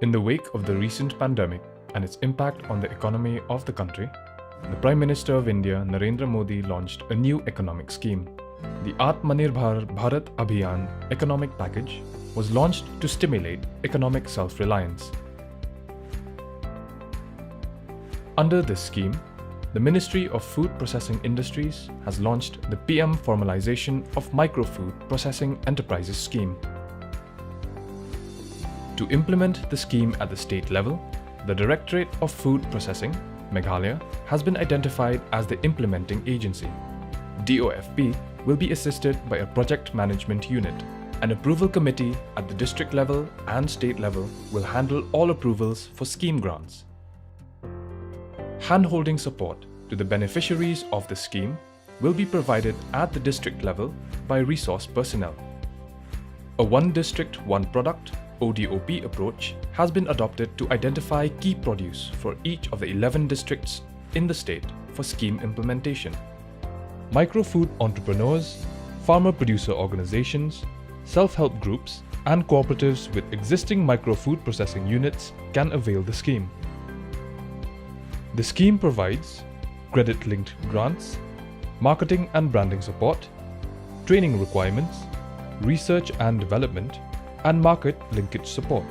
In the wake of the recent pandemic and its impact on the economy of the country, the Prime Minister of India, Narendra Modi, launched a new economic scheme. The Atmanirbhar Bharat Abhiyan economic package was launched to stimulate economic self-reliance. Under this scheme, the Ministry of Food Processing Industries has launched the PM Formalization of Micro-Food Processing Enterprises scheme. To implement the scheme at the state level, the Directorate of Food Processing, Meghalaya, has been identified as the implementing agency. DOFP will be assisted by a project management unit. An approval committee at the district level and state level will handle all approvals for scheme grants. Hand-holding support to the beneficiaries of the scheme will be provided at the district level by resource personnel. A One District, One Product ODOP approach has been adopted to identify key produce for each of the 11 districts in the state for scheme implementation. Micro-food entrepreneurs, farmer-producer organizations, self-help groups, and cooperatives with existing micro-food processing units can avail the scheme. The scheme provides credit-linked grants, marketing and branding support, training requirements, research and development, and market linkage support.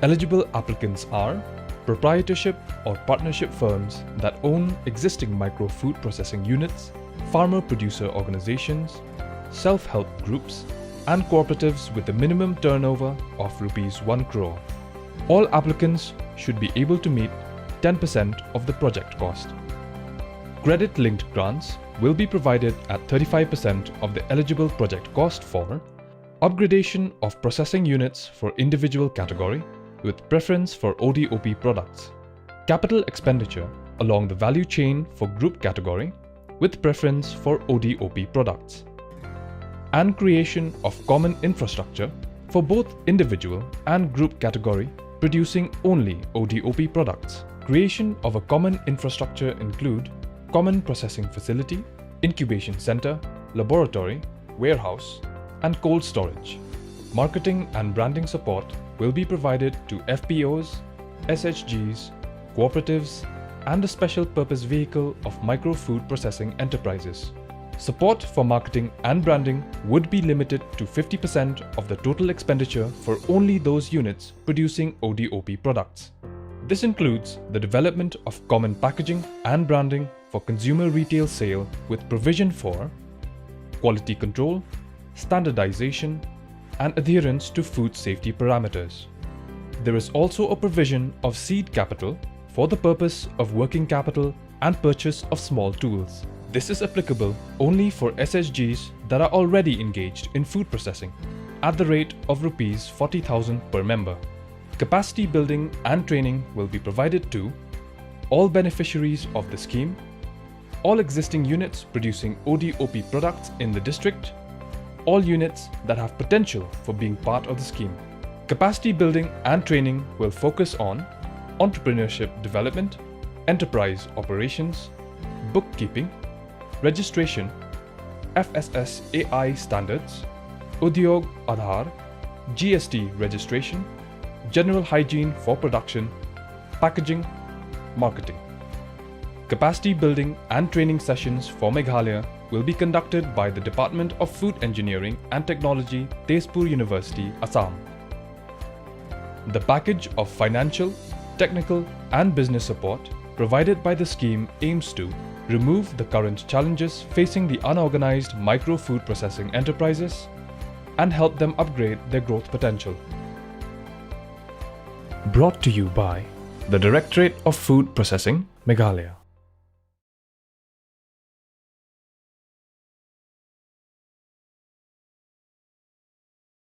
Eligible applicants are proprietorship or partnership firms that own existing micro-food processing units, farmer-producer organizations, self-help groups, and cooperatives with a minimum turnover of ₹1 crore. All applicants should be able to meet 10% of the project cost. Credit-linked grants will be provided at 35% of the eligible project cost for upgradation of processing units for individual category with preference for ODOP products, capital expenditure along the value chain for group category with preference for ODOP products, and creation of common infrastructure for both individual and group category producing only ODOP products. Creation of a common infrastructure include common processing facility, incubation center, laboratory, warehouse, and cold storage. Marketing and branding support will be provided to FPOs, SHGs, cooperatives, and a special purpose vehicle of micro-food processing enterprises. Support for marketing and branding would be limited to 50% of the total expenditure for only those units producing ODOP products. This includes the development of common packaging and branding for consumer retail sale with provision for quality control, standardization, and adherence to food safety parameters. There is also a provision of seed capital for the purpose of working capital and purchase of small tools. This is applicable only for SHGs that are already engaged in food processing at the rate of ₹40,000 per member. Capacity building and training will be provided to all beneficiaries of the scheme, all existing units producing ODOP products in the district, all units that have potential for being part of the scheme. Capacity building and training will focus on entrepreneurship development, enterprise operations, bookkeeping, registration, FSSAI standards, Udyog Aadhaar, GST registration, general hygiene for production, packaging, marketing. Capacity building and training sessions for Meghalaya will be conducted by the Department of Food Engineering and Technology, Tezpur University, Assam. The package of financial, technical, and business support provided by the scheme aims to remove the current challenges facing the unorganized micro-food processing enterprises and help them upgrade their growth potential. Brought to you by the Directorate of Food Processing, Meghalaya.